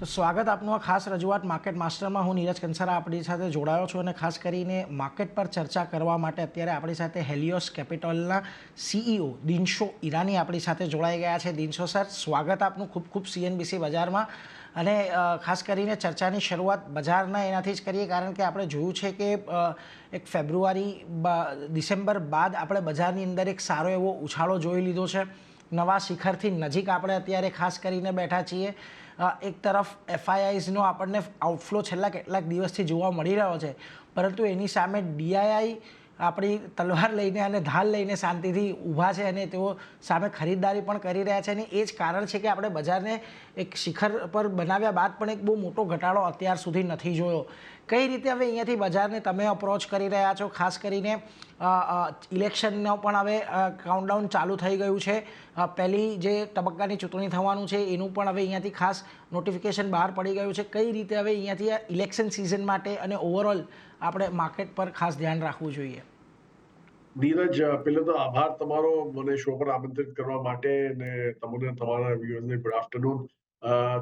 તો સ્વાગત આપનું આ ખાસ રજૂઆત માર્કેટ માસ્ટરમાં. હું નીરજ કંસારા આપણી સાથે જોડાયો છું અને ખાસ કરીને માર્કેટ પર ચર્ચા કરવા માટે અત્યારે આપણી સાથે હેલિયોસ કેપિટલના CEO દિનશો ઈરાની આપણી સાથે જોડાઈ ગયા છે. દિનશો સર, સ્વાગત આપનું ખૂબ ખૂબ CNBC બજારમાં. અને ખાસ કરીને ચર્ચાની શરૂઆત બજારના એનાથી જ કરીએ, કારણ કે આપણે જોયું છે કે એક ફેબ્રુઆરી ડિસેમ્બર બાદ આપણે બજારની અંદર એક સારો એવો ઉછાળો જોઈ લીધો છે. નવા શિખરથી નજીક આપણે અત્યારે ખાસ કરીને બેઠા છીએ. એક તરફ FIIsનો આપણને આઉટફ્લો છેલ્લા કેટલાક દિવસથી જોવા મળી રહ્યો છે, પરંતુ એની સામે DII આપણી તલવાર લઈને અને ઢાલ લઈને શાંતિથી ઊભા છે અને તેઓ સામે ખરીદદારી પણ કરી રહ્યા છે. અને એ જ કારણ છે કે આપણે બજારને એક શિખર પર બનાવ્યા બાદ પણ એક બહુ મોટો ઘટાડો અત્યાર સુધી નથી જોયો. કઈ રીતે હવે અહીંયાથી બજારને તમે અપ્રોચ કરી રહ્યા છો? ખાસ કરીને ઇલેક્શનનો પણ હવે કાઉન્ટડાઉન ચાલુ થઈ ગયું છે. પહેલી જે તબક્કાની ચૂંટણી થવાનું છે એનું પણ હવે અહીંયાથી ખાસ નોટિફિકેશન બહાર પડી ગયું છે. કઈ રીતે હવે અહીંયાથી આ ઇલેક્શન સિઝન માટે અને ઓવરઓલ આપણે માર્કેટ પર ખાસ ધ્યાન રાખવું જોઈએ? નીરજ, પહેલા તો આભાર તમારો મને શો પર આમંત્રિત કરવા માટે, ને તમને તમારા વ્યુઅર્સને ગુડ આફ્ટરનૂન.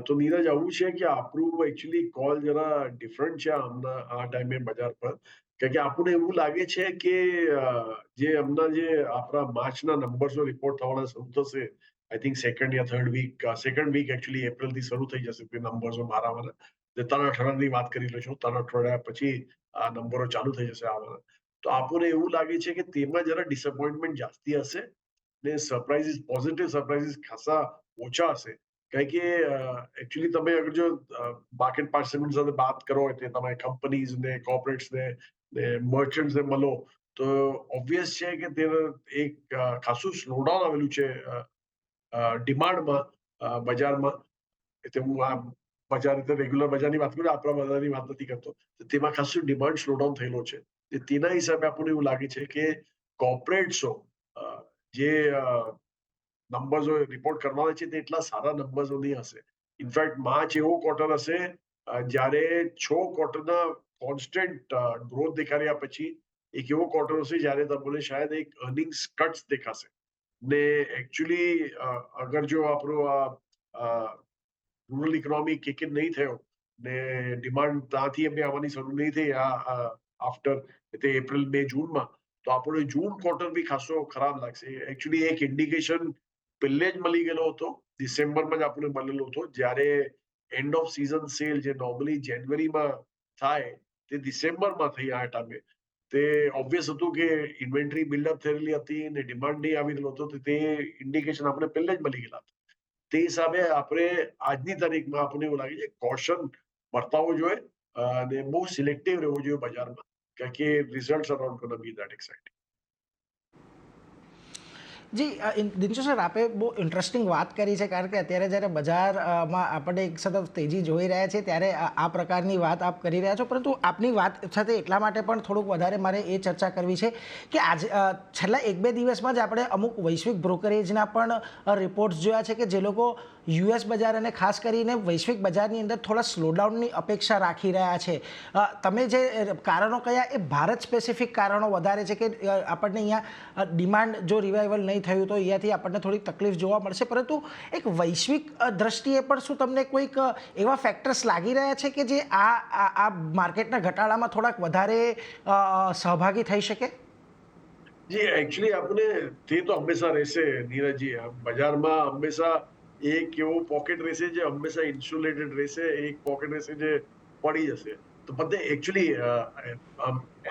તો નીરજ, આવું છે કે આપણું એકચ્યુઅલી કોલ જરા ડિફરન્ટ છે હમણાં આ ટાઈમે બજાર પર, કારણ કે આપણને એવું લાગે છે કે જે હમણાં જે આપણા માર્ચના નંબર્સનો રિપોર્ટ થવાના શરૂ થશે, I think second week actually એપ્રિલથી શરૂ થઈ જશે નંબર્સો મારાવાના. 3 અઠવાડિયાની વાત કરી લેશો, 3 અઠવાડિયા પછી આ નંબરો ચાલુ થઈ જશે આવવાના. તો આપણને એવું લાગે છે કે તેમાં જરા ડિસઅપોઇન્ટમેન્ટ જાસ્તી હશે ને સરપ્રાઇઝીસ, પોઝિટિવ સરપ્રાઇઝીસ ખાસા ઓછા હશે. કારણ કે એકચ્યુઅલી તમે અગર જો માર્કેટ પાર્ટિસિપન્ટ સાથે વાત કરો, એટલે તમે કંપનીઝ ને કોર્પોરેટ્સ ને મર્ચન્ટ્સ ને મળો, તો ઓબ્વિયસ છે કે તે એક ખાસું સ્લોડાઉન આવેલું છે ડિમાન્ડમાં બજારમાં. એટલે હું આ બજાર રીતે રેગ્યુલર બજારની વાત કરું, આપણા બજારની વાત નથી કરતો. તેમાં ખાસું ડિમાન્ડ સ્લોડાઉન થયેલો છે. તેના હિસાબે આપણને એવું લાગે છે કે કોર્પોરેટ્સો જે નંબર્સો રિપોર્ટ કરવાના છે તે એટલા સારા નંબર્સો નહીં હશે. ઇનફેક્ટ માર્ચ એવો ક્વાર્ટર હશે જ્યારે 6 ક્વાર્ટરના કોન્સ્ટન્ટ ગ્રોથ દેખાડ્યા પછી એક એવો ક્વાર્ટર હશે જ્યારે તમને શાયદ એક અર્નિંગ્સ કટ્સ દેખાશે. ને એકચ્યુઅલી અગર જો આપણો આ રૂરલ ઇકોનોમી કિક ઇન નહીં થયો ને ડિમાન્ડ ત્યાંથી એમને આવવાની શરૂ નહીં થઈ આફ્ટર એટલે એપ્રિલ મે જૂનમાં, તો આપણો જૂન ક્વાર્ટર બી ખાસો ખરાબ લાગશે. એકચ્યુઅલી એક ઇન્ડિકેશન પહેલે જ મળી ગયેલો હતો, ડિસેમ્બરમાં જ આપણને મળેલો હતો, જ્યારે એન્ડ ઓફ સીઝન સેલ જે નોર્મલી જાન્યુઆરીમાં થાય તે ડિસેમ્બરમાં થઈ આ ટાઈમે. તે ઓબ્વિયસ હતું કે ઇન્વેન્ટરી બિલ્ડઅપ થયેલી હતી અને ડિમાન્ડ નહીં આવી રહ્યો હતો, તે ઇન્ડિકેશન આપણે પહેલે જ મળી ગયેલા હતા. તે હિસાબે આપણે આજની તારીખમાં આપણને એવું લાગે છે કોશન વર્તાવવું જોઈએ અને બહુ સિલેક્ટિવ રહેવું જોઈએ બજારમાં, કારણ કે results are not gonna be that exciting. જી દિનશો સર, આપે બહુ ઇન્ટરેસ્ટિંગ વાત કરી છે, કારણ કે અત્યારે જ્યારે બજારમાં આપણે એક સતત તેજી જોઈ રહ્યા છીએ ત્યારે આ પ્રકારની વાત આપ કરી રહ્યા છો. પરંતુ આપની વાત સાથે એટલા માટે પણ થોડુંક વધારે મારે એ ચર્ચા કરવી છે કે આજે છેલ્લા 1-2 દિવસમાં જ આપણે અમુક વૈશ્વિક બ્રોકરેજના પણ રિપોર્ટ્સ જોયા છે કે જે લોકો US બજાર અને ખાસ કરીને વૈશ્વિક બજારની અંદર થોડા સ્લોડાઉનની અપેક્ષા રાખી રહ્યા છે. તમે જે કારણો કયા, એ ભારત સ્પેસિફિક કારણો વધારે છે કે આપણને અહીંયા ડિમાન્ડ જો રિવાઇવલ નહીં થયું તો અહીંયાથી આપણને થોડીક તકલીફ જોવા મળશે, પરંતુ એક વૈશ્વિક દ્રષ્ટિએ પણ શું તમને કોઈક એવા ફેક્ટર્સ લાગી રહ્યા છે કે જે આ માર્કેટના ઘટાડામાં થોડાક વધારે સહભાગી થઈ શકે? જી, એકચ્યુઅલી આપણે તે તો હંમેશા રહેશે નીરજજી. બજારમાં હંમેશા એક એવો પોકેટ રહેશે જે હંમેશા ઇન્સ્યુલેટેડ રહેશે, એક પોકેટ રહેશે જે પડી જશે. તો બધે એકચ્યુઅલી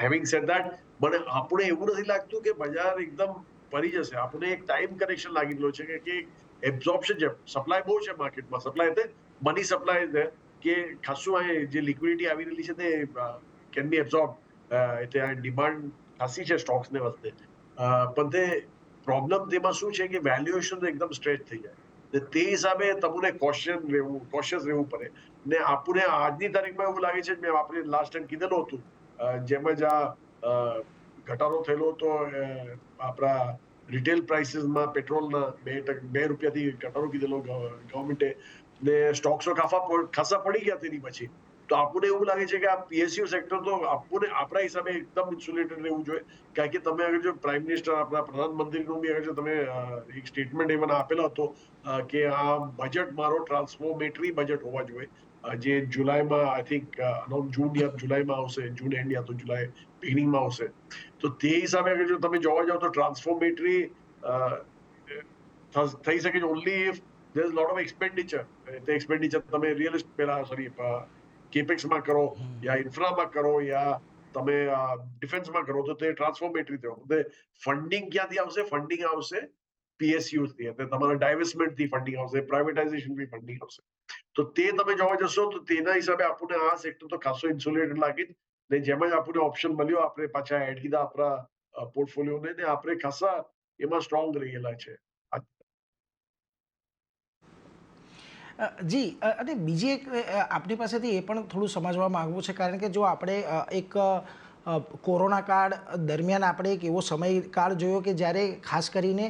હેવિંગ સેડ ધેટ, મને આપણે એવું નથી લાગતું કે બજાર એકદમ પડી જશે. આપણે એક ટાઈમ કરેક્શન લાગી રહ્યો છે કે એબ્ઝોર્પ્શન છે. સપ્લાય બહુ છે માર્કેટમાં, સપ્લાય એટલે મની સપ્લાય છે કે ખાસું જે લિક્વિડિટી આવી રહેલી છે તે કેન બી એબ્ઝોર્બ. એટલે આ ડિમાન્ડ ખાસી છે સ્ટોક્સને વખતે. પણ તે પ્રોબ્લેમ તેમાં શું છે કે વેલ્યુએશન એકદમ સ્ટ્રેચ થઈ જાય. તે હિસાબે તમને કોશિયસ રહેવું પડે. ને આપણે આજની તારીખમાં એવું લાગે છે, મેં આપણે લાસ્ટ ટાઈમ કીધેલું હતું, જેમ જ આ ઘટાડો થયેલો હતો આપણા રિટેલ પ્રાઇસીસમાં પેટ્રોલના 2 રૂપિયાથી ઘટાડો કીધેલો ગવર્મેન્ટે, ને સ્ટોક્સો ખાસા પડી ગયા તેની પછી. તો આપણને એવું લાગે છે કે આ PSU સેક્ટર તો આપણા હિસાબે એકદમ ઇન્સ્યુલેટેડ રહેવું જોઈએ. કારણ કે તમે અગર જો પ્રાઇમ મિનિસ્ટર, આપણા પ્રધાનમંત્રીનું બી અગર જો તમે એક સ્ટેટમેન્ટ એમાં આપેલો હતો કે આ બજેટ મારો ટ્રાન્સફોર્મેટરી બજેટ હોવા જોઈએ, જે જુલાઈમાં આઈ થિંક જૂન યા જુલાઈમાં આવશે, જૂન એન્ડ યા તો જુલાઈ બિગિનિંગમાં આવશે. તો તે હિસાબે અગર જો તમે જોવા જાવ તો ટ્રાન્સફોર્મેટરી થઈ શકે છે only if there is lot of expenditure. તે એક્સપેન્ડિચર તમે કેપેક્સમાં કરો યા ઇન્ફ્રામાં કરો યા તમે ડિફેન્સમાં કરો તો તે ટ્રાન્સફોર્મેટરી થયો. ફંડિંગ ક્યાંથી આવશે? ફંડિંગ આવશે પીએસયુ થી, એટલે તમારા ડાયવેસ્ટમેન્ટ થી ફંડિંગ આવશે, પ્રાઇવેટાઇઝેશન થી ફંડિંગ આવશે. તો તે તમે જોવા જશો તો તેના હિસાબે આપણને આ સેક્ટર તો ખાસો ઇન્સ્યુલેટેડ લાગી ને જેમ જ આપણને ઓપ્શન મળ્યો આપણે પાછા એડ કીધા આપણા પોર્ટફોલિયોને ને આપણે ખાસા એમાં સ્ટ્રોંગ રહેલા છે. જી અને બીજી એક આપણી પાસેથી એ પણ થોડું સમજવા માગવું છે, કારણ કે જો આપણે એક કોરોના કાળ દરમિયાન આપણે એક એવો સમયકાળ જોયો કે જ્યારે ખાસ કરીને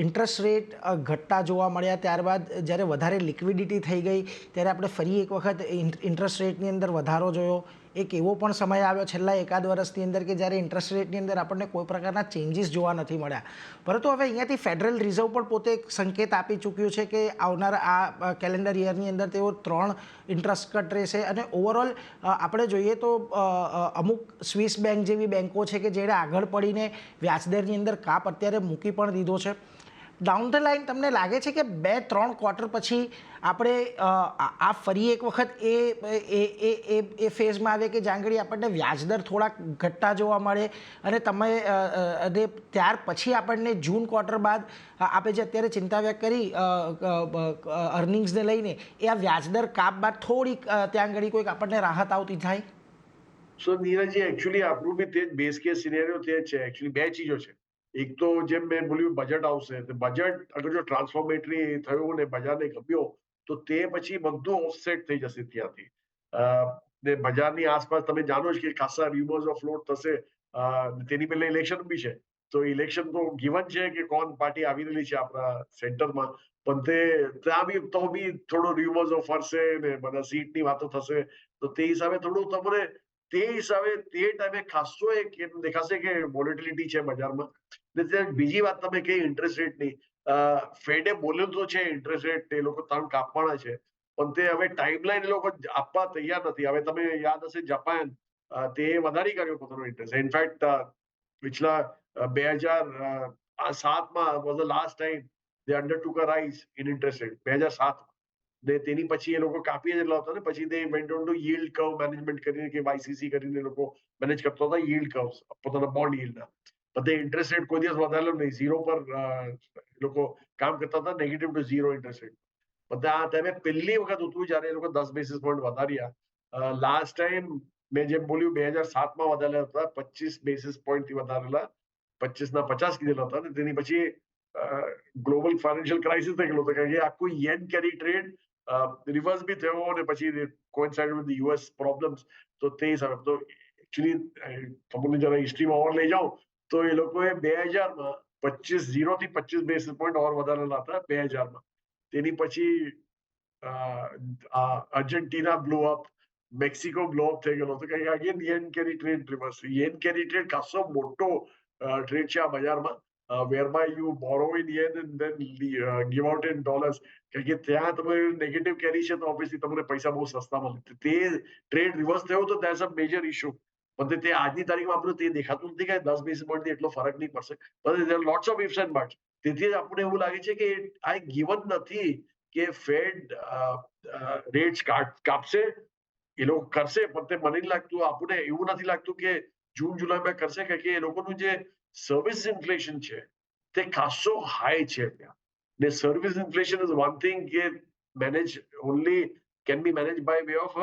ઇન્ટરેસ્ટ રેટ ઘટતા જોવા મળ્યા, ત્યારબાદ જ્યારે વધારે લિક્વિડિટી થઈ ગઈ ત્યારે આપણે ફરી એક વખત ઇન્ટરેસ્ટ રેટની અંદર વધારો જોયો. એક એવો પણ સમય આવ્યો છેલ્લા એકાદ વર્ષની અંદર કે જ્યારે ઇન્ટરેસ્ટ રેટની અંદર આપણને કોઈ પ્રકારના ચેન્જીસ જોવા નથી મળ્યા. પરંતુ હવે અહીંયાથી ફેડરલ રિઝર્વ પણ પોતે એક સંકેત આપી ચૂક્યું છે કે આવનાર આ કેલેન્ડર યરની અંદર તેઓ 3 ઇન્ટરેસ્ટ કટ રહેશે. અને ઓવરઓલ આપણે જોઈએ તો અમુક સ્વિસ બેંક જેવી બેંકો છે કે જેણે આગળ પડીને વ્યાજદરની અંદર કાપ અત્યારે મૂકી પણ દીધો છે. ડાઉન ધ લાઇન તમને લાગે છે કે 2-3 ક્વાર્ટર પછી આપણે આ ફરી એક વખત એ ફેઝમાં આવે કે જ્યાં આગળ આપણને વ્યાજદર થોડાક ઘટતા જોવા મળે અને તમે અને ત્યાર પછી આપણને જૂન ક્વાર્ટર બાદ આપણે જે અત્યારે ચિંતા વ્યક્ત કરી અર્નિંગ્સને લઈને એ આ વ્યાજદર કાપ બાદ થોડીક ત્યાં આગળ કોઈક આપણને રાહત આવતી થાય? સો નીરજજી, એકચ્યુઅલી આપણું બી તે જ બેઝ કેસ સિનેરિયો તે જ છે. એકચ્યુઅલી બે ચીજો છે. એક તો જેમ મેં બોલ્યું બજેટ આવશે, તો બજેટ અગર જો ટ્રાન્સફોર્મેટરી થયું ને બજારને ગમ્યો તો તે પછી બધું ઓફસેટ થઈ જશે ત્યાંથી. ને બજારની આસપાસ તમે જાણો જ કે ખાસા ર્યુમર્સ ઓફ ફ્લોટ થશે. તેની પહેલા ઇલેક્શન બી છે, તો ઇલેક્શન તો ગિવન છે કે કોણ પાર્ટી આવી રહેલી છે આપણા સેન્ટરમાં, પણ તે ત્યાં બી તો બી થોડો ર્યુમર્સ ઓફ ફરશે ને બધા સીટની વાતો થશે. તો તે હિસાબે થોડું તમને તે હિસાબે તે ટાઈમે ખાસો એક દેખાશે કે વોલેટિલિટી છે બજારમાં. બીજી વાત તમે કહી ઇન્ટરેસ્ટ રેટની, ફેડે બોલ્યું તો છે ઇન્ટરેસ્ટ રેટ એ લોકો 3 કાપવાના છે, પણ તે હવે ટાઈમલાઈન એ લોકો આપવા તૈયાર નથી. હવે તમે યાદ હશે જાપાન તે વધારી કર્યો પોતાનો ઇન્ટરેસ્ટ. ઇનફેક્ટ પિછલા 2007માં was the last time they undertook a rise in interest rate 2007. ને તેની પછી એ લોકો કાપી જ એટલા હતા ને પછી તે went on two yield curve management કરીને કે વાયસીસી કરીને એ લોકો મેનેજ કરતા હતા યીલ્ડ કર્વ્સ પોતાના બોન્ડ યીલ્ડના. પણ તે ઇન્ટરેસ્ટ રેટ કોઈ દિવસ વધારેલો નહીં, ઝીરો પર એ લોકો કામ કરતા હતા, negative to zero interest rate. પણ આ ટાઈમે પહેલી વખત હતું જ્યારે એ લોકો 10 બેસિસ પોઈન્ટ વધાર્યા. લાસ્ટ ટાઈમ મેં જેમ બોલ્યું 2007માં વધારેલા હતા 25 બેસિસ પોઈન્ટ થી વધારેલા, 25 ના 50 કીધેલા હતા. તેની પછી ગ્લોબલ ફાઇનાન્શિયલ ક્રાઇસિસ થઈ ગયેલો હતો કારણ કે આખું યેન કેરી ટ્રેડ રિવર્સ બી થયો અને પછી કોઇન્સાઇડ વિથ યુએસ પ્રોબ્લેમ્સ. તો તે હિસાબે તો એકચ્યુઅલી તમને જરા હિસ્ટ્રીમાં ઓવર લઈ જાઉં તો એ લોકોએ 2000માં 0 થી 25 બેસિસ પોઈન્ટ ઓવર વધારેલા હતા 2000માં. તેની પછી Argentina blow up, Mexico blow up થઈ ગયેલો હતો કારણ કે અગેન યેન કેરી ટ્રેડ રિવર્સ. યેન કેરી ટ્રેડ ખાસો મોટો ટ્રેડ છે આ બજારમાં, whereby you borrow in yen and then give out in dollars. કારણ કે ત્યાં તમે નેગેટિવ કેરી છે તો ઓબ્વિયસલી તમને પૈસા બહુ સસ્તા મળે. તે ટ્રેડ રિવર્સ થયો તો there's a major issue. પણ તે આજની તારીખમાં આપણને તે દેખાતું નથી કે 10 બેસિસ પોઈન્ટ એટલો ફરક નહીં પડશે. પણ there are lots of ifs and buts. તેથી જ આપણને એવું લાગે છે કે આ ગિવન નથી કે ફેડ રેટ્સ કાપશે. એ લોકો કરશે પણ તે મને નહીં લાગતું, આપણને એવું નથી લાગતું કે જૂન જુલાઈમાં કરશે કારણ કે એ લોકોનું જે સર્વિસ ઇન્ફ્લેશન છે તે ખાસો હાઈ છે ત્યાં. ને service inflation is one thing કે manage only can be manage by way of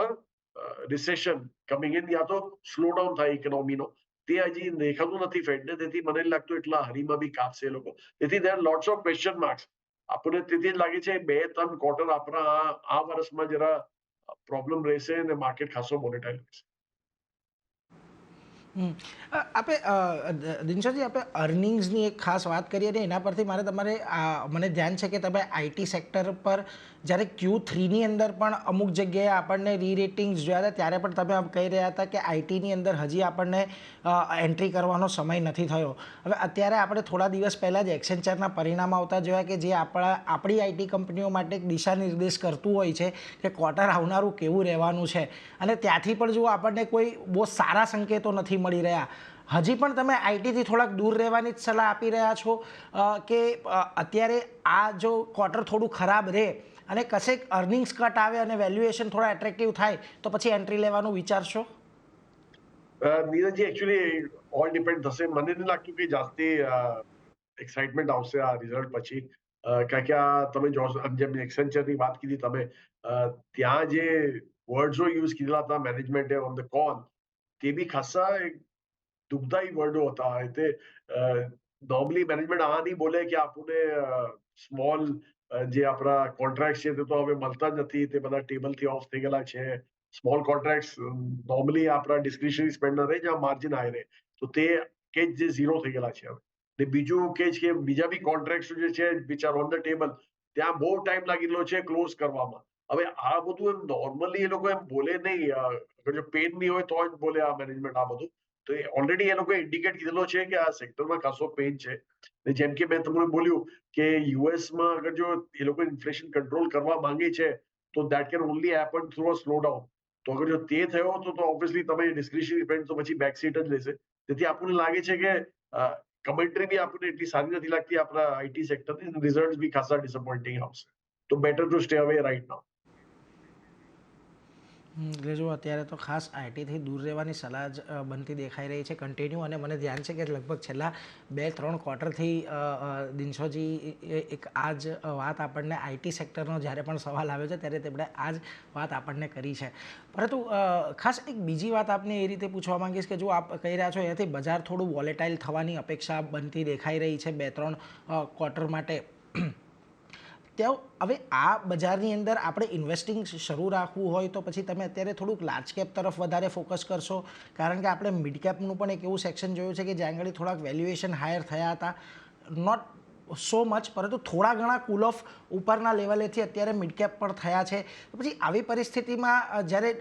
recession coming in, યા તો સ્લો ડાઉન થાય ઇકોનોમીનો. તે હજી દેખાતું નથી ફેડને, તેથી મને લાગતું એટલા હરીમાં બી કાપશે એ લોકો. તેથી દેર લોટ્સ ઓફ ક્વેશ્ચન માર્ક્સ. આપણને તેથી જ લાગે છે 2-3 ક્વાર્ટર આપણા આ વર્ષમાં જરા પ્રોબ્લેમ રહેશે અને માર્કેટ ખાસો વોલેટાઇલ રહેશે. દિનશાજી આપણે અર્નિંગ્સની એક ખાસ વાત કરીએ ને એના પરથી મને ધ્યાન છે કે તમે આઈટી સેક્ટર પર જ્યારે Q3ની અંદર પણ અમુક જગ્યાએ આપણને રીરેટિંગ્સ જોયા હતા ત્યારે પણ તમે કહી રહ્યા હતા કે આઈટીની અંદર હજી આપણને એન્ટ્રી કરવાનો સમય નથી થયો. હવે અત્યારે આપણે થોડા દિવસ પહેલાં જ એક્સેન્ચરના પરિણામ આવતા જોયા કે જે આપણી આઈટી કંપનીઓ માટે એક દિશા નિર્દેશ કરતું હોય છે કે ક્વાર્ટર આવનારું કેવું રહેવાનું છે, અને ત્યાંથી પણ જો આપણને કોઈ બહુ સારા સંકેતો નથી મળી રહ્યા. હજી પણ તમે આઈટીથી થોડાક દૂર રહેવાની જ સલાહ આપી રહ્યા છો કે અત્યારે આ જો ક્વાર્ટર થોડું ખરાબ રહે અને કશેક અર્નિંગ્સ કટ આવે અને વેલ્યુએશન થોડા એટ્રેક્ટિવ થાય તો પછી એન્ટ્રી લેવાનું વિચારશો? નીરજજી એકચ્યુઅલી ઓલ ડિપેન્ડ થશે. મને નથી લાગતું કે જાસ્તી એક્સાઇટમેન્ટ આવશે આ રિઝલ્ટ પછી, કારણ કે આ તમે જેમ એક્સેન્ચરની વાત કીધી તમે, ત્યાં જે વર્ડ્સો યુઝ કરેલા હતા મેનેજમેન્ટે ઓન ધ કોલ, તે બી ખાસા દુઃખદાયી વર્ડો હતા. એટલે નોર્મલી મેનેજમેન્ટ આ નહીં બોલે કે આપણને સ્મોલ જે આપણા કોન્ટ્રાક્ટ છે તે તો હવે મળતા જ નથી, તે બધા ટેબલથી ઓફ થઈ ગયેલા છે. સ્મોલ કોન્ટ્રાક્ટ નોર્મલી આપણા ડિસ્ક્રિશનરી સ્પેન્ડ રહે જ્યાં માર્જિન હાઈ રહે, તો તે કે જે ઝીરો થઈ ગયેલા છે હવે. ને બીજું કે બીજા બી કોન્ટ્રાક્ટ જે છે which are on the table, ત્યાં બહુ ટાઈમ લાગી રહ્યો છે ક્લોઝ કરવામાં. હવે આ બધું એમ નોર્મલી એ લોકો એમ બોલે નહીં, અગર જો પેન નહીં હોય તો જ બોલે આ મેનેજમેન્ટ આ બધું. તો ઓલરેડી એ લોકોએ ઇન્ડિકેટ કીધેલો છે કે આ સેક્ટરમાં ખાસો પેન છે. જેમ કે મેં તમને બોલ્યું કે યુએસમાં અગર જો એ લોકો ઇન્ફ્લેશન કંટ્રોલ કરવા માંગે છે તો that can only happen through a slow down. તો અગર જો તે થયો તો ઓબ્વિયસલી તમે ડિસ્ક્રિશનરી સ્પેન્ડ તો પછી બેક સીટ જ લેશે. તેથી આપણને લાગે છે કે કમેન્ટ્રી બી આપણને એટલી સારી નથી લાગતી આપણા આઈટી સેક્ટરની, રિઝલ્ટ બી ખાસા ડિસઅપોઇન્ટિંગ આવશે. તો better to stay away right now. એટલે જો અત્યારે તો ખાસ આઈટીથી દૂર રહેવાની સલાહ જ બનતી દેખાઈ રહી છે કન્ટિન્યુ. અને મને ધ્યાન છે કે લગભગ છેલ્લા 2-3 ક્વાર્ટરથી દિનશોજી એક આ જ વાત આપણને આઈટી સેક્ટરનો જ્યારે પણ સવાલ આવ્યો છે ત્યારે તેમણે આ જ વાત આપણને કરી છે. પરંતુ ખાસ એક બીજી વાત આપને એ રીતે પૂછવા માંગીશ કે જો આપ કહી રહ્યા છો એનાથી બજાર થોડું વોલેટાઇલ થવાની અપેક્ષા બનતી દેખાઈ રહી છે 2-3 ક્વાર્ટર માટે. ત્યાં હવે આ બજારની અંદર આપણે ઇન્વેસ્ટિંગ શરૂ રાખવું હોય તો પછી તમે અત્યારે થોડુંક લાર્જ કેપ તરફ વધારે ફોકસ કરશો, કારણ કે આપણે મિડ કેપનું પણ એક એવું સેક્શન જોયું છે કે જ્યાં આગળ થોડાક વેલ્યુએશન હાયર થયા હતા, નોટ સો મચ, પરંતુ થોડા ઘણા કુલ ઓફ ઉપરના લેવલેથી અત્યારે મિડ કેપ પણ થયા છે. તો પછી આવી પરિસ્થિતિમાં જ્યારે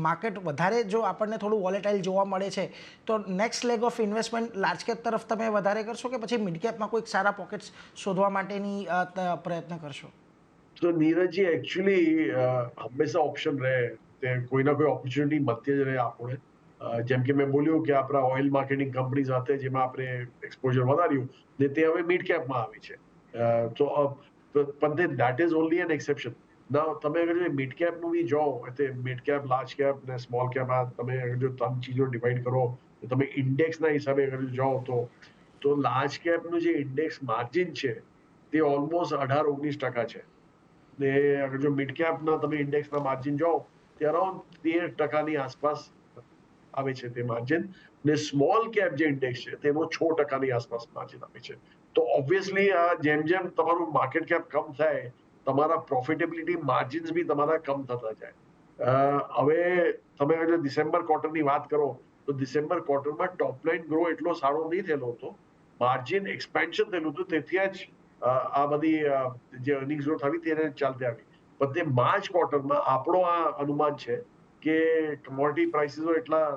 માર્કેટ વધારે જો આપણને થોડું વોલેટાઇલ જોવા મળે છે તો next leg of investment large cap તરફ તમે વધારે કરશો કે પછી મિડ કેપમાં કોઈક સારા પોકેટ્સ શોધવા માટેની પ્રયત્ન કરશો? તો નીરજજી એકચ્યુઅલી હંમેશા ઓપ્શન રહે, તે કોઈ ના કોઈ ઓપોર્ચ્યુનિટી મળતી જ રહે આપણે. જેમ કે મેં બોલ્યું કે આપણા ઓઇલ માર્કેટિંગ કંપની સાથે જેમાં આપણે એક્સપોઝર વધાર્યું ને તે હવે મિડ કેપમાં આવી છે. પણ that is only an exception. ના તમે અગર મિડ કેપનું બી જાઓ, એટલે મિડ કેપ, લાર્જ કેપ ને સ્મોલ કેપ, આ તમે અગર જો 3 ચીજો ડિવાઈડ કરો, તમે ઇન્ડેક્સના હિસાબે અગર જાઓ તો લાર્જ કેપનું જે ઇન્ડેક્સ માર્જિન છે તે ઓલમોસ્ટ 18-19% છે. ને અગર જો મિડ કેપના તમે ઇન્ડેક્સના માર્જિન જાઓ તે અરાઉન્ડ 13% આસપાસ આવે છે તે માર્જિન. ને સ્મોલ કેપ જે ઇન્ડેક્સ છે તેમાં 6% આસપાસ માર્જિન આવે છે. તો ઓબ્વિયસલી જેમ જેમ તમારું માર્કેટ કેપ કમ થાય, તમારા પ્રોફિટેબિલિટી માર્જિન્સ બી તમારા કમ થતા જાય. હવે તમે અગર ડિસેમ્બર ક્વાર્ટરની વાત કરો તો ડિસેમ્બર ક્વાર્ટરમાં ટોપ લાઇન ગ્રો એટલો સારો નહીં થયેલો હતો, માર્જિન એક્સપેન્શન થયેલું હતું, તેથી જ આ બધી જે અર્નિંગ્સ ગ્રોથ આવી તેને ચાલતી આવી. પણ તે માર્ચ ક્વાર્ટરમાં આપણો આ અનુમાન છે કે કમોડિટી પ્રાઇસીસો એટલા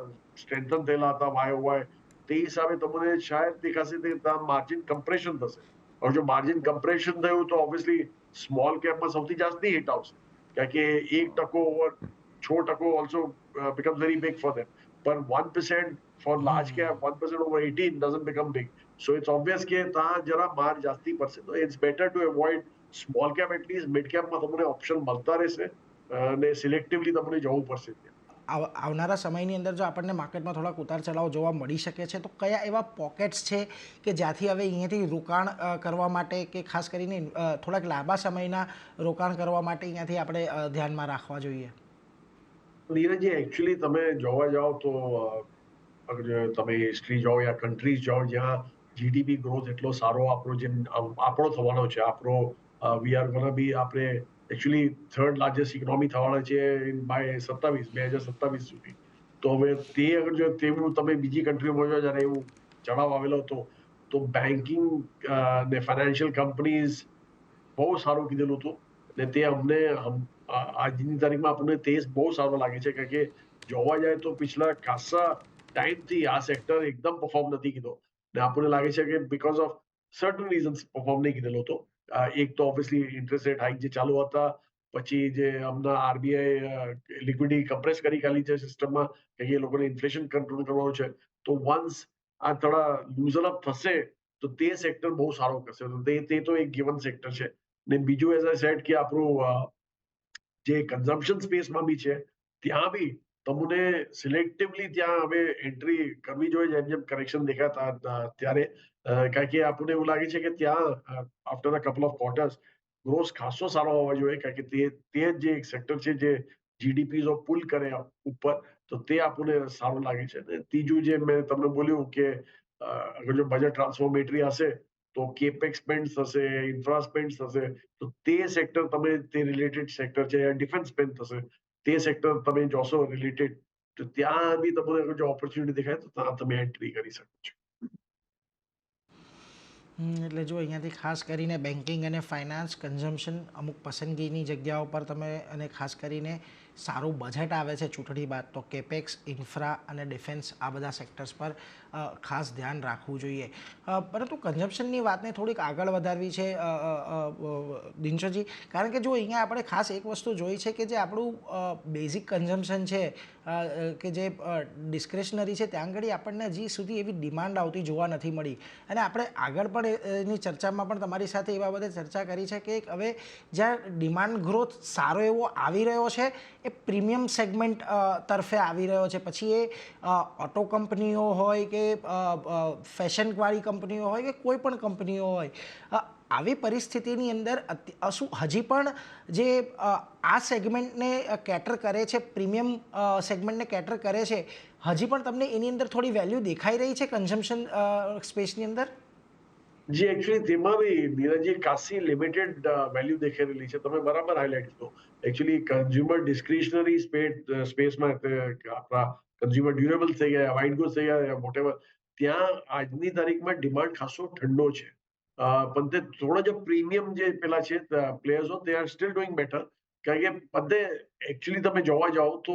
સ્ટ્રેન્થન થયેલા હતા વાય, તે હિસાબે તમને શાયદ દેખાશે કે માર્જિન કમ્પ્રેશન થશે. હવે જો માર્જિન કમ્પ્રેશન થયું તો ઓબ્વિયસલી સ્મોલ કેપમાં સૌથી જાસ્તી હિટ આવશે, કારણ કે 1% over 6% also becomes very big for them. But 1% for large cap, 1% over 18 doesn't become big. So it's obvious કે ત્યાં જરા માર જાસ્તી પડશે. તો it's better to avoid small cap, at least mid cap માં તમને ઓપ્શન મળતા રહેશે અને સિલેક્ટિવલી તમને જવું પડશે ત્યાં. આવનારા સમયની અંદર જો આપણને માર્કેટમાં થોડાક ઉતાર ચઢાવ જોવા મળી શકે છે તો કયા એવા પોકેટ્સ છે કે જ્યાંથી હવે અહીંયાથી રોકાણ કરવા માટે કે ખાસ કરીને થોડાક લાંબા સમયના રોકાણ કરવા માટે અહીંયાથી આપણે ધ્યાનમાં રાખવા જોઈએ? નીરજજી એકચ્યુઅલી તમે જોવા જાઓ તો અગર તમે હિસ્ટ્રી જાઓ યા કન્ટ્રીઝ જાઓ જ્યાં જીડીપી ગ્રોથ એટલો સારો આપણો જે આપણો થવાનો છે, આપણો વી આર ગોના બી આપણે એકચ્યુઅલી થર્ડ લાર્જેસ્ટ ઇકોનોમી થવાના છે બાય 2027 સુધી. તો હવે તે અગર જો તેવું તમે બીજી કન્ટ્રીમાં જો જ્યારે એવું ચઢાવ આવેલો હતો તો બેન્કિંગ ને ફાઇનાન્શિયલ કંપનીઝ બહુ સારું કીધેલું હતું ને તે અમને આજની તારીખમાં આપણને તે બહુ સારો લાગે છે કારણ કે જોવા જાય તો પિછલા ખાસા ટાઈમથી આ સેક્ટર એકદમ પરફોર્મ નથી કીધો ને આપણને લાગે છે કે because of certain reasons perform નહીં કીધેલો હતો. એક તો ઓબ્વિયસલી ઇન્ટરેસ્ટ રેટ હાઈક જે ચાલુ હતા, પછી જે હમણાં આરબીઆઈ લિક્વિડિટી કમ્પ્રેસ કરી ખાલી છે સિસ્ટમમાં કે એ લોકોને ઇન્ફ્લેશન કંટ્રોલ કરવાનું છે. તો વન્સ આ થોડા લૂઝન અપ થશે તો તે સેક્ટર બહુ સારો કરશે. તો તે તો એક ગિવન સેક્ટર છે. ને બીજું એઝ આઈ સેડ કે આપણું જે કન્ઝમ્પશન સ્પેસમાં બી છે ત્યાં બી તમને સિલેક્ટિવલી ત્યાં હવે એન્ટ્રી કરવી જોઈએ જેમ જેમ કરેક્શન દેખાતા ત્યારે, કારણ કે આપણને એવું લાગે છે કે ત્યાં after a couple of quarters growth ખાસો સારો હોવો જોઈએ કારણ કે તે જે એક સેક્ટર છે જે જીડીપી જો પુલ કરે ઉપર તો તે આપણને સારું લાગે છે. ત્રીજું જે મેં તમને બોલ્યું કે અગર જો બજેટ ટ્રાન્સફોર્મેટરી હશે તો કેપેક્સ સ્પેન્ડ થશે, ઇન્ફ્રા સ્પેન્ડ થશે, તો તે સેક્ટર તમે તે રિલેટેડ સેક્ટર છે, ડિફેન્સ સ્પેન્ડ થશે તે સેક્ટર તમે જોશો રિલેટેડ તો ત્યાં બી તમને જો ઓપોર્ચ્યુનિટી દેખાય તો ત્યાં તમે એન્ટ્રી કરી શકો છો. એટલે જો અહીંયાથી ખાસ કરીને બેન્કિંગ અને ફાઇનાન્સ, કન્ઝમ્પશન, અમુક પસંદગીની જગ્યાઓ પર તમે અને ખાસ કરીને સારું બજેટ આવે છે ચૂંટણી બાદ તો કેપેક્સ, ઇન્ફ્રા અને ડિફેન્સ આ બધા સેક્ટર્સ પર ખાસ ધ્યાન રાખવું જોઈએ. પરંતુ કન્ઝમ્પશનની વાતને થોડીક આગળ વધારવી છે દિનશોજી, કારણ કે જો અહીંયા આપણે ખાસ એક વસ્તુ જોઈ છે કે જે આપણું બેઝિક કન્ઝમ્પશન છે કે જે ડિસ્ક્રેશનરી છે ત્યાં આગળ આપણને હજી સુધી એવી ડિમાન્ડ આવતી જોવા નથી મળી. અને આપણે આગળ પણ એની ચર્ચામાં પણ તમારી સાથે એ બાબતે ચર્ચા કરી છે કે હવે જ્યાં ડિમાન્ડ ગ્રોથ સારો એવો આવી રહ્યો છે એ પ્રીમિયમ સેગમેન્ટ તરફે આવી રહ્યો છે. પછી એ ઓટો કંપનીઓ હોય કે ફેશનવાળી કંપનીઓ હોય કે કોઈ પણ કંપનીઓ હોય, આવી પરિસ્થિતિની અંદર શું હજી પણ જે આ સેગમેન્ટને કેટર કરે છે, પ્રીમિયમ સેગમેન્ટને કેટર કરે છે, હજી પણ તમને એની અંદર થોડી વેલ્યુ દેખાઈ રહી છે કન્ઝમ્પશન સ્પેસની અંદર? જી એકચ્યુઅલી તેમાં બી નીરજજી ખાસી લિમિટેડ વેલ્યુ દેખાઈ રહેલી છે. તમે બરાબર હાઇલાઇટ કીધું. એકચ્યુઅલી કન્ઝ્યુમર ડિસ્ક્રિશનરી સ્પેસમાં આપણા કન્ઝ્યુમર ડ્યુરેબલ થઈ ગયા, વ્હાઇટ ગુડ્સ થઈ ગયા, વોટેવર, ત્યાં આજની તારીખમાં ડિમાન્ડ ખાસો ઠંડો છે. પણ તે થોડા જે પ્રીમિયમ જે પેલા છે પ્લેયર્સો they are still doing better કારણ કે બધે એકચ્યુઅલી તમે જોવા જાઓ તો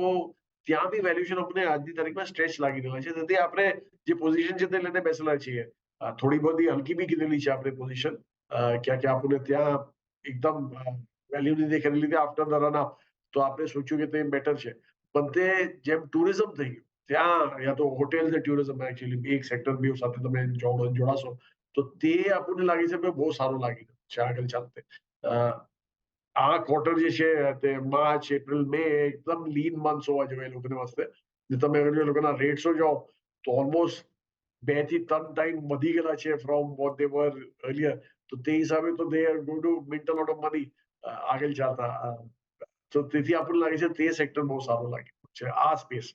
ત્યાં બી વેલ્યુએશન અમને આજની તારીખમાં સ્ટ્રેચ લાગી રહેલા છે. તેથી આપણે જે પોઝિશન છે તે લઈને બેસેલા છીએ. થોડી બધી હલકી બી કીધેલી છે આપણે પોઝિશન ક્યાં કે આપણને ત્યાં એકદમ વેલ્યુ નહીં દેખાઈ લીધી આફ્ટર ધ રન અપ તો આપણે સોચ્યું કે તે બેટર છે. પણ તે જેમ ટુરિઝમ થઈ ગયું ત્યાં યા તો હોટેલ ને ટુરિઝમ એકચ્યુઅલી એક સેક્ટર બે સાથે તમે જોડાશો તો તે આપણને લાગે છે કે બહુ સારું લાગી છે આગળ ચાલતે. આ ક્વાર્ટર જે છે તે માર્ચ, એપ્રિલ, મે એકદમ લીન મંથ્સ હોવા જોઈએ એ લોકોને વાસ્તે. તમે અગર એ લોકોના રેટ્સો જાઓ તો ઓલમોસ્ટ 2 થી 3 ટાઈમ વધી ગયેલા છે from what they were earlier. તો તે હિસાબે તો they are going to make a lot of money આગળ ચાલતા. તો તેથી આપણને લાગે છે તે સેક્ટર બહુ સારું લાગે છે આ સ્પેસ.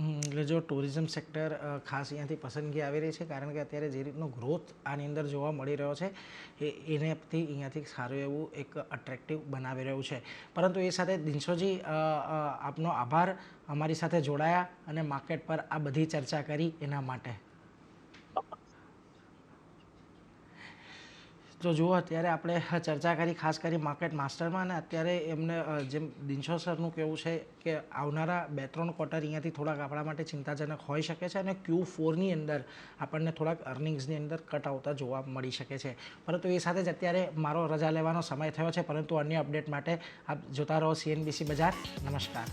એટલે જો ટુરિઝમ સેક્ટર ખાસ અહીંયાથી પસંદગી આવી રહી છે કારણ કે અત્યારે જે રીતનો ગ્રોથ આની અંદર જોવા મળી રહ્યો છે એનેથી અહીંયાથી સારું એવું એક અટ્રેક્ટિવ બનાવી રહ્યું છે. પરંતુ એ સાથે દિનશોજી આપનો આભાર અમારી સાથે જોડાયા અને માર્કેટ પર આ બધી ચર્ચા કરી એના માટે. તો જુઓ અત્યારે આપણે ચર્ચા કરી ખાસ કરી માર્કેટ માસ્ટરમાં અને અત્યારે એમને જેમ દિનશો સરનું કહેવું છે કે આવનારા 2-3 ક્વાર્ટર અહીંયાથી થોડાક આપણા માટે ચિંતાજનક હોઈ શકે છે અને Q4ની અંદર આપણને થોડાક અર્નિંગ્સની અંદર કટ આવતા જોવા મળી શકે છે. પરંતુ એ સાથે જ અત્યારે મારો રજા લેવાનો સમય થયો છે, પરંતુ અન્ય અપડેટ માટે આપ જોતા રહો CNBC બજાર. નમસ્કાર.